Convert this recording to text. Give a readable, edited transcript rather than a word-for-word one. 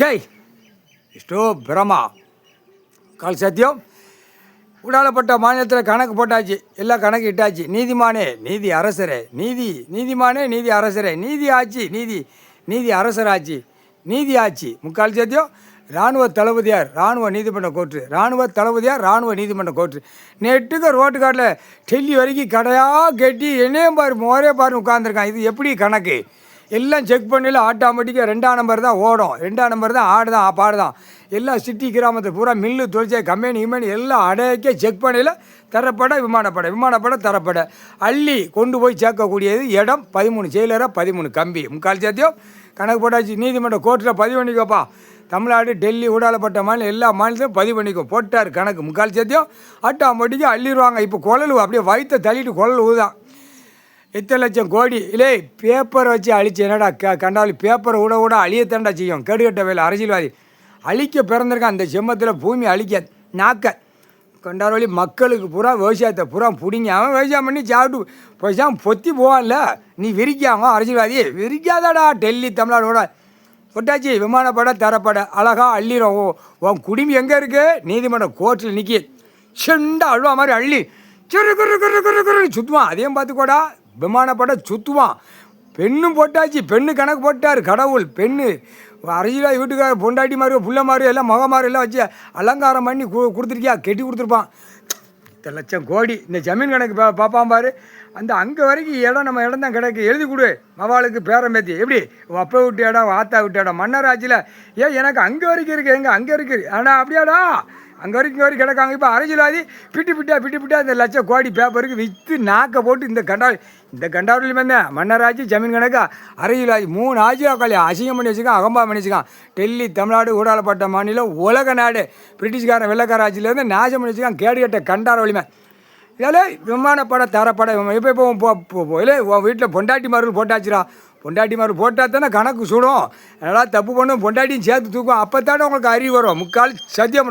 ஷேய் இஷ்டோ பிரமா கால் சத்தியம் உடாலப்பட்ட மாநிலத்தில் கணக்கு போட்டாச்சு எல்லாம் கணக்கு இட்டாச்சு நீதிமானே நீதி அரசரே நீதிமானே நீதி அரசரே நீதி ஆட்சி நீதி அரசராட்சி நீதி ஆட்சி முக்கால் சத்தியம் இராணுவ தளபதியார் இராணுவ நீதிமன்ற கோர்ட்டு இராணுவ தளபதியார் இராணுவ நீதிமன்ற கோர்ட்டு நெட்டுக்கு ரோட்டுக்காட்டில் டெல்லி வரைக்கும் கடையாக கட்டி என்னையும் பாரு மோரே பாரு உட்காந்துருக்கான். இது எப்படி கணக்கு? எல்லாம் செக் பண்ணல ஆட்டோமேட்டிக்காக 2ஆம் நம்பர் தான் ஓடும், 2ஆம் நம்பர் தான் ஆடுதான் பாடுதான். எல்லாம் சிட்டி கிராமத்தை பூரா மில்லு தொழிற்சாலை கம்பெனி எல்லாம் அடைக்க செக் பண்ணல தரப்பட விமானப்பட தரப்பட அள்ளி கொண்டு போய் சேர்க்கக்கூடியது இடம் 13 செயலராக 13 கம்பி முக்கால் சத்தியம் கணக்கு போட்டாச்சு. நீதிமன்ற கோர்ட்டில் பதிவு பண்ணிக்கோப்பா. தமிழ்நாடு டெல்லி ஊடாலப்பட்ட மாநிலம் எல்லா மாநிலத்தையும் பதிவு பண்ணிக்கோ போட்டார் கணக்கு முக்கால் சத்தியம் ஆட்டோமேட்டிக்காக அள்ளிடுவாங்க. இப்போ குழல் அப்படியே வயிற்றை தள்ளிட்டு குழல் ஊதான். எத்தனை லட்சம் கோடி இல்லை பேப்பரை வச்சு அழிச்சு என்னடா கண்டாவளி பேப்பரை விட அழியத்தாண்டா செய்யும். கேடுகட்ட வேலை அரசியல்வாதி அழிக்க பிறந்திருக்கான். அந்த செம்மத்தில் பூமி அழிக்க நாக்க கண்டாவளி மக்களுக்கு பூரா விவசாயத்தை பூரா பிடிங்க. அவன் விவசாயம் பண்ணி சாப்பிட்டு பேசாமல் பொத்தி போவான்ல. நீ விரிக்காங்க அரசியல்வாதி விரிக்காதாடா. டெல்லி தமிழ்நாடோட ஒட்டாச்சி விமானப்பட தரப்பட அழகாக அள்ளிடும். உன் குடும்பம் எங்கே இருக்குது? நீதிமன்ற கோர்ட்டில் நிற்கி செண்டா அழுவா மாதிரி அள்ளி சுற்றுவான். அதையும் பார்த்துக்கோடா விமானப்பட சுற்றுவான். பெண்ணும் போட்டாச்சு, பெண்ணு கணக்கு போட்டார் கடவுள். பெண்ணு அரசியலாக வீட்டுக்கார பொண்டாட்டி மாதிரி புள்ள மாதிரி எல்லாம் மக மாதிரி எல்லாம் வச்சு அலங்காரம் பண்ணி கொடுத்துருக்கியா கெட்டி கொடுத்துருப்பான். இத்தனை லட்சம் கோடி இந்த ஜமீன் கணக்கு பார்ப்பான் பாரு. அந்த அங்கே வரைக்கும் இடம் நம்ம இடம் தான் கிடக்கு எழுதி கொடு மவாளுக்கு பேரம் பேத்தி. எப்படி அப்பா விட்டு இடம் ஆத்தா விட்டு இடம் மன்னராட்சியில் ஏன் எனக்கு அங்கே வரைக்கும் இருக்குது எங்கே அங்கே இருக்குது ஆனால் அப்படியாடா அங்கே வரைக்கும் கிடக்காங்க. இப்போ அரசியல்வாதி பிட்டு அந்த லட்சம் கோடி பேப்பருக்கு விற்று நாக்க போட்டு இந்த கண்டாவளியும் வந்தேன் மன்னராட்சி ஜமீன் கணக்கா அரசியல்வாதி 3 ஆட்சியாக்காளி அசிங்கம் பண்ணி வச்சுக்கான் அகம்பா பண்ணி வச்சுக்கான். டெல்லி தமிழ்நாடு ஊடாலப்பட்ட மாநிலம் உலக நாடு பிரிட்டிஷ்காரன் வெள்ளக்கார ஆட்சியிலேருந்து நாசம் பண்ணி வச்சுக்கான். கேடுகட்ட கண்டாவளிமே இதில் விமானப்பட தரப்பட இப்போ இல்லை உன் வீட்டில் பொண்டாட்டி மார்கள் போட்டாச்சுரா. பொண்டாட்டி மார்கள் போட்டால் தானே கணக்கு சுடும். அதனால் தப்பு பண்ணும் பொண்டாட்டியும் சேர்த்து தூக்கும். அப்போ தானே உங்களுக்கு அறிவு வரும். முக்கால் சத்தியம்.